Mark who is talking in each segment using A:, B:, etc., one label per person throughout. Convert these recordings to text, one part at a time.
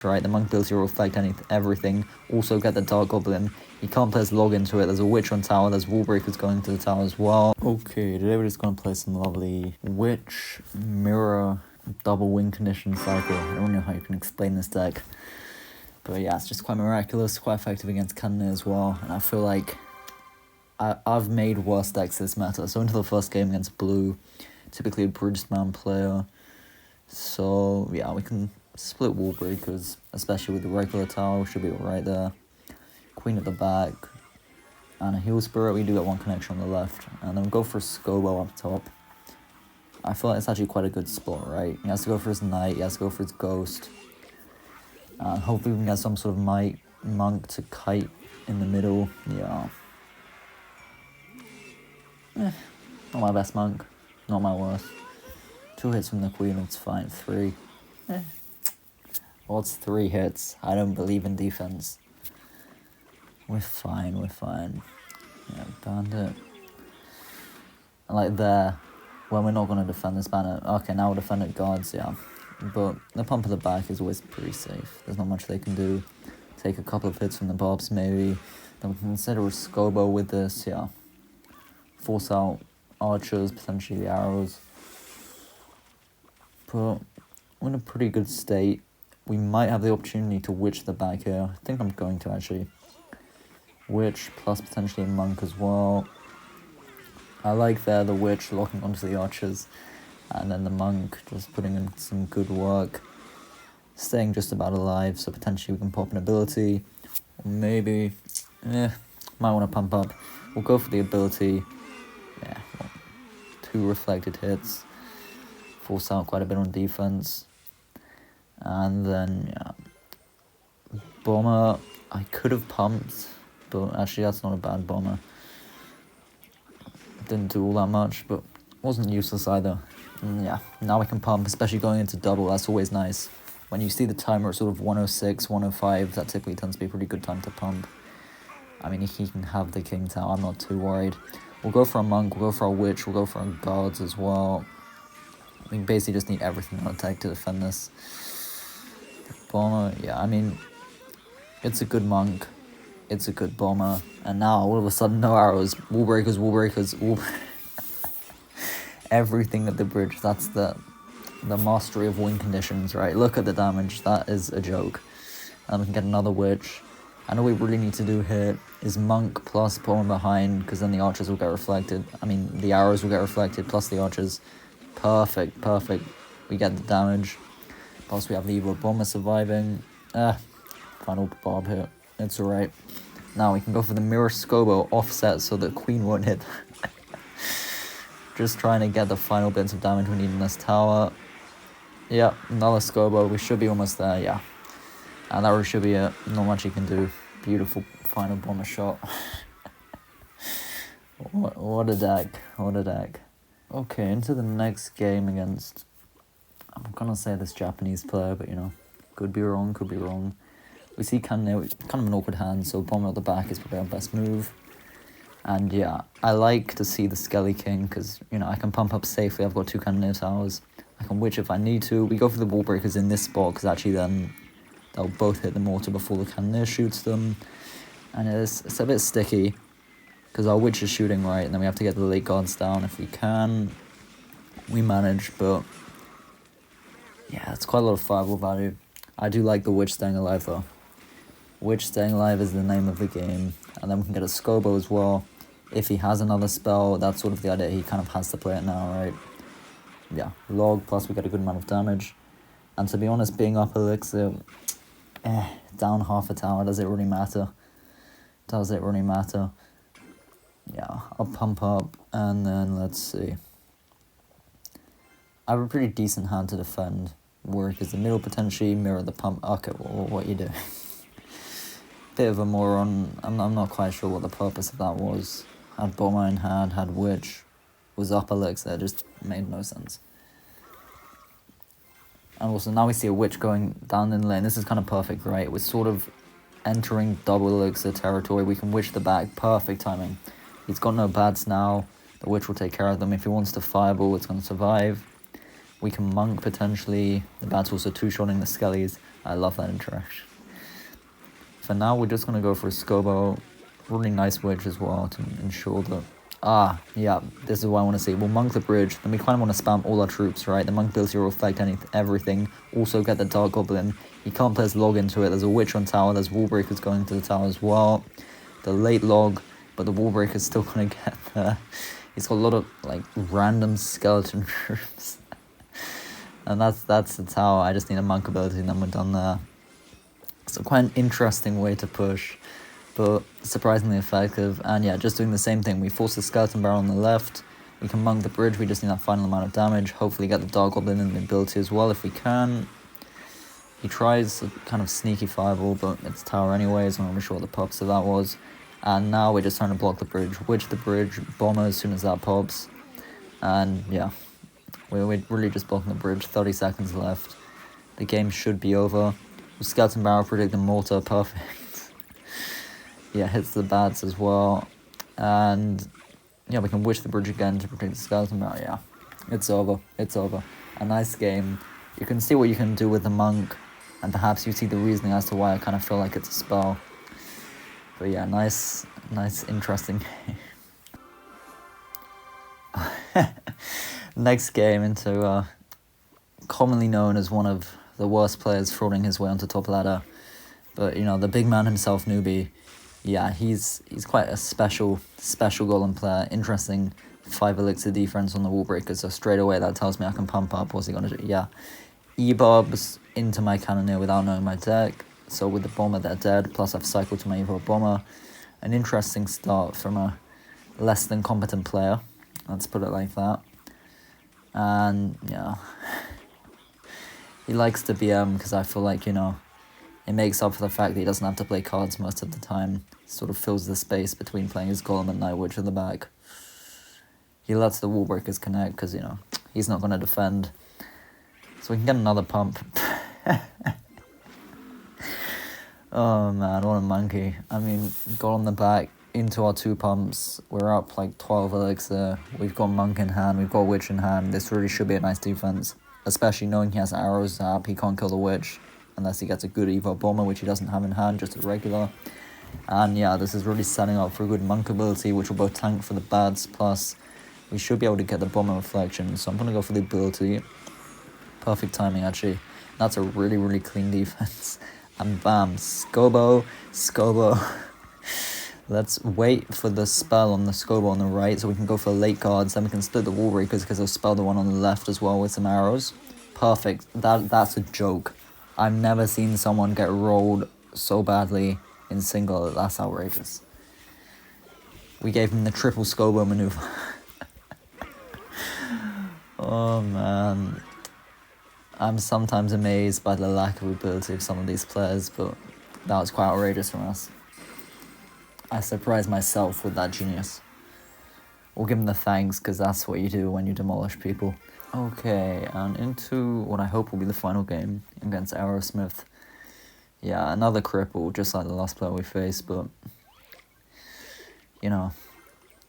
A: right? The monk ability will affect everything. Also get the Dark Goblin. You can't place log into it. There's a witch on tower. There's wall breakers going to the tower as well. Okay, today we're just going to play some lovely witch mirror double win condition cycle. I don't know how you can explain this deck. But yeah, it's just quite miraculous, quite effective against Cannoneer as well. And I feel like I've made worse decks this meta. So into the first game against blue, typically a Bridgman player. So yeah, we can split wall breakers, especially with the regular tower, should be right there. Queen at the back, and a heal spirit. We do get one connection on the left, and then we go for a Scobo up top. I feel like it's actually quite a good spot, right? He has to go for his knight, he has to go for his ghost. And hopefully we can get some sort of monk to kite in the middle. Yeah. Not my best monk, not my worst. 2 hits from the queen, it's fine. 3. Well, it's 3 hits. I don't believe in defense. We're fine. Yeah, bandit. And like there, well, we're not going to defend this banner. Okay, now we'll defend it guards, yeah. But the pump at the back is always pretty safe. There's not much they can do. Take a couple of hits from the bobs, maybe. Then we can consider a Scobo with this, yeah. Force out archers, potentially the arrows. But we're in a pretty good state. We might have the opportunity to witch the back here. I think I'm going to actually. Witch plus potentially a monk as well. I like there the witch locking onto the archers. And then the monk just putting in some good work. Staying just about alive, so potentially we can pop an ability. Or maybe, might want to pump up. We'll go for the ability. Yeah, 2 reflected hits. Force out quite a bit on defense. And then, yeah. Bomber, I could have pumped, but actually that's not a bad bomber. Didn't do all that much, but wasn't useless either. And yeah, now we can pump, especially going into double, that's always nice. When you see the timer at sort of 106, 105, that typically tends to be a pretty good time to pump. I mean, he can have the king tower, I'm not too worried. We'll go for a monk, we'll go for a witch, we'll go for a guards as well. We basically just need everything on attack to defend this. Bomber, yeah, I mean, it's a good monk, it's a good bomber, and now all of a sudden no arrows, wall breakers, everything at the bridge. That's the mastery of win conditions, right? Look at the damage, that is a joke. And we can get another witch. And all we really need to do here is monk plus bomber behind, because then the archers will get reflected. I mean, the arrows will get reflected, plus the archers. Perfect. We get the damage. Plus we have the evil bomber surviving. Final bob here. It's alright. Now we can go for the mirror Scobo offset so the queen won't hit. Just trying to get the final bits of damage we need in this tower. Yeah, another Scobo. We should be almost there, yeah. And that really should be it. Not much you can do. Beautiful final bomber shot. What a deck. Okay, into the next game against, I'm gonna say this Japanese player, but you know, could be wrong. We see Cannoneer, kind of an awkward hand, so bomber at the back is probably our best move. And yeah, I like to see the Skelly King, because, you know, I can pump up safely. I've got 2 Cannoneer towers. I can witch if I need to. We go for the wall breakers in this spot, because actually then they'll both hit the mortar before the Cannoneer shoots them. And it's a bit sticky, because our witch is shooting right, and then we have to get the late guards down if we can. We manage, but yeah, it's quite a lot of fireball value. I do like the witch staying alive though. Witch staying alive is the name of the game. And then we can get a Scobo as well. If he has another spell, that's sort of the idea. He kind of has to play it now, right? Yeah, log, plus we get a good amount of damage. And to be honest, being up elixir, down half a tower, does it really matter? Yeah, I'll pump up, and then let's see. I have a pretty decent hand to defend. Work is the middle potentially, mirror the pump. Okay, well, what you do? Bit of a moron. I'm not quite sure what the purpose of that was. Had bomber in hand, had witch, was up elixir, just made no sense. And also now we see a witch going down in lane. This is kind of perfect, right? We're sort of entering double elixir territory. We can witch the back, perfect timing. He's got no bads now. The witch will take care of them. If he wants to fireball, it's going to survive. We can monk potentially. The bat's also two-shotting the skellies. I love that interaction. For now, we're just going to go for a Scobo. Really nice witch as well to ensure that... yeah, this is what I want to see. We'll monk the bridge, then we kind of want to spam all our troops, right? The monk ability will affect everything. Also get the Dark Goblin. He can't place log into it. There's a witch on tower. There's wall breakers going to the tower as well. The late log, but the wall breaker's still going to get there. He's got a lot of, like, random skeleton troops. And that's the tower. I just need a monk ability and then we're done there. So quite an interesting way to push, but surprisingly effective. And yeah, just doing the same thing. We force the Skeleton Barrel on the left. We can monk the bridge. We just need that final amount of damage. Hopefully get the Dark Goblin in the ability as well if we can. He tries a kind of sneaky fireball, but it's tower anyways. I'm not really sure what the pops of that was. And now we're just trying to block the bridge. Witch the bridge, bomber as soon as that pops. And yeah, we're really just blocking the bridge. 30 seconds left. The game should be over. Skeleton Barrel predict the mortar, perfect. Yeah, hits the bats as well. And yeah, we can witch the bridge again to protect the Skeleton Barrel. Yeah, it's over. It's over. A nice game. You can see what you can do with the monk, and perhaps you see the reasoning as to why I kind of feel like it's a spell. But yeah, nice, interesting game. Next game into commonly known as one of the worst players frauding his way onto top ladder. But, you know, the big man himself, Newbie, yeah, he's quite a special golem player. Interesting 5 elixir defense on the wall breaker, so straight away that tells me I can pump up. What's he going to do? Yeah, E-bobs into my cannoneer without knowing my deck. So with the bomber, they're dead, plus I've cycled to my Evo bomber. An interesting start from a less than competent player, let's put it like that. And, yeah... He likes to BM because I feel like, you know, it makes up for the fact that he doesn't have to play cards most of the time. Sort of fills the space between playing his Golem and Night Witch in the back. He lets the wall breakers connect because, you know, he's not going to defend. So we can get another pump. Oh man, what a monkey. I mean, got on the back into our 2 pumps. We're up like 12 elixir. We've got monk in hand. We've got witch in hand. This really should be a nice defense. Especially knowing he has arrows zap, he can't kill the witch unless he gets a good Evo bomber, which he doesn't have in hand, just a regular. And yeah, this is really setting up for a good monk ability, which will both tank for the bads, plus we should be able to get the bomber reflection. So I'm going to go for the ability. Perfect timing, actually. That's a really clean defense. And bam, Scobo. Let's wait for the spell on the Scobo on the right so we can go for late guards. Then we can split the wall breakers because they'll spell the one on the left as well with some arrows. Perfect. That's a joke. I've never seen someone get rolled so badly in single. That's outrageous. We gave him the triple Scobo maneuver. Oh man. I'm sometimes amazed by the lack of ability of some of these players, but that was quite outrageous from us. I surprised myself with that genius. We'll give him the thanks, because that's what you do when you demolish people. Okay, and into what I hope will be the final game against Aerosmith. Yeah, another cripple, just like the last player we faced, but... You know,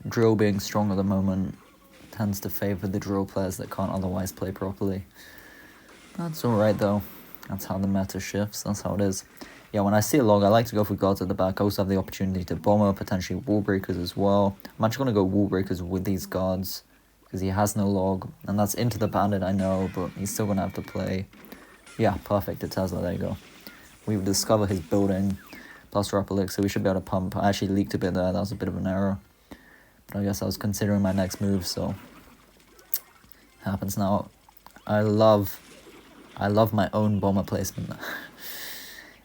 A: drill being strong at the moment tends to favour the drill players that can't otherwise play properly. That's alright though. That's how the meta shifts, that's how it is. Yeah, when I see a log, I like to go for guards at the back. I also have the opportunity to bomber, potentially wall breakers as well. I'm actually going to go wall breakers with these guards, because he has no log. And that's into the bandit, I know, but he's still going to have to play. Yeah, perfect, it's Tesla, there you go. We will discover his building, plus we're up elixir, we should be able to pump. I actually leaked a bit there, that was a bit of an error. But I guess I was considering my next move, so... Happens now. I love my own bomber placement.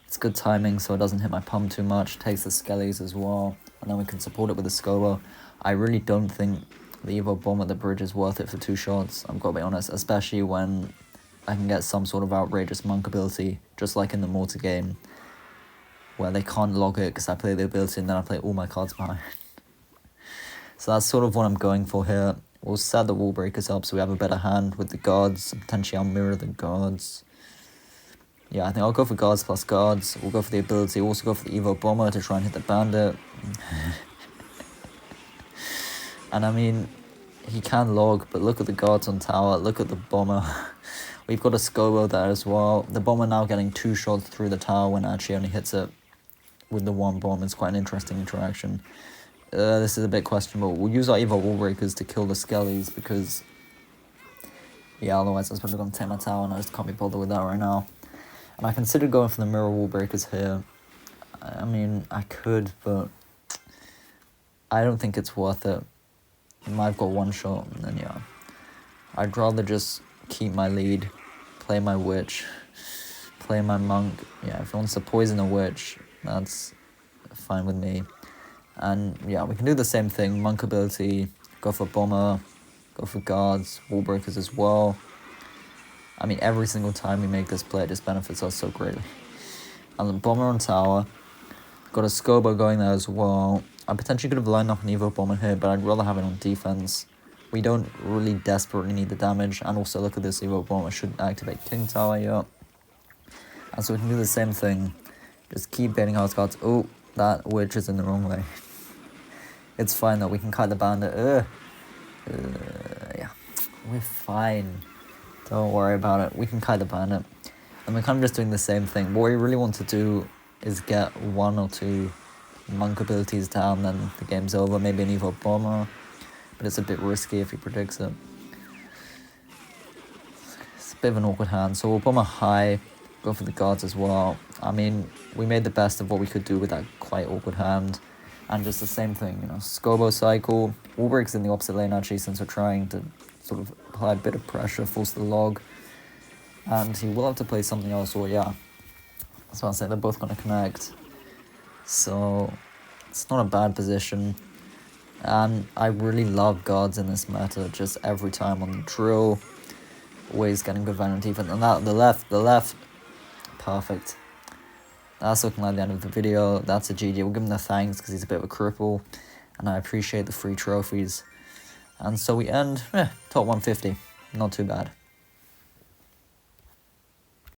A: It's good timing so it doesn't hit my pump too much, takes the skellies as well, and then we can support it with the Scobo. I really don't think the Evo bomb at the bridge is worth it for 2 shots, I've got to be honest, especially when I can get some sort of outrageous monk ability, just like in the mortar game, where they can't log it because I play the ability and then I play all my cards behind. So that's sort of what I'm going for here. We'll set the wall breakers up so we have a better hand with the guards, potentially I'll mirror the guards. Yeah, I think I'll go for guards plus guards. We'll go for the ability. Also go for the Evo bomber to try and hit the bandit. And I mean, he can log, but look at the guards on tower. Look at the bomber. We've got a Scobo there as well. The bomber now getting 2 shots through the tower when actually only hits it with the 1 bomb. It's quite an interesting interaction. This is a bit questionable. We'll use our Evo Wall Breakers to kill the Skellies because, yeah, otherwise I was probably going to take my tower and I just can't be bothered with that right now. And I considered going for the Mirror Wall Breakers here. I mean, I could, but I don't think it's worth it. I've got 1 shot, and then, yeah. I'd rather just keep my lead, play my Witch, play my Monk. Yeah, if he wants to poison a Witch, that's fine with me. And yeah, we can do the same thing. Monk ability, go for Bomber, go for Guards, Wall Breakers as well. I mean, every single time we make this play, it just benefits us so greatly. And then Bomber on tower. Got a Scobo going there as well. I potentially could have lined up an Evo Bomber here, but I'd rather have it on defense. We don't really desperately need the damage. And also, look at this Evo Bomber. Should activate King Tower here. And so we can do the same thing. Just keep baiting House Guards. Oh, that Witch is in the wrong way. It's fine though, we can kite the bandit. Yeah, we're fine. Don't worry about it. We can kite the bandit. And we're kind of just doing the same thing. What we really want to do is get 1 or 2 Monk abilities down, then the game's over. Maybe an Evo Bomber, but it's a bit risky if he predicts it. It's a bit of an awkward hand, so we'll Bomber high, go for the Guards as well. I mean, we made the best of what we could do with that quite awkward hand. And just the same thing, you know, Scobo cycle. Wall Break's in the opposite lane actually, since we're trying to sort of apply a bit of pressure, force the log. And he will have to play something else, or yeah. That's what I'm saying, they're both going to connect. So, it's not a bad position. And I really love Guards in this meta, just every time on the drill. Always getting good value on defense. And that, the left, perfect. That's looking like the end of the video. That's a GG. We'll give him the thanks because he's a bit of a cripple. And I appreciate the free trophies. And so we end top 150. Not too bad.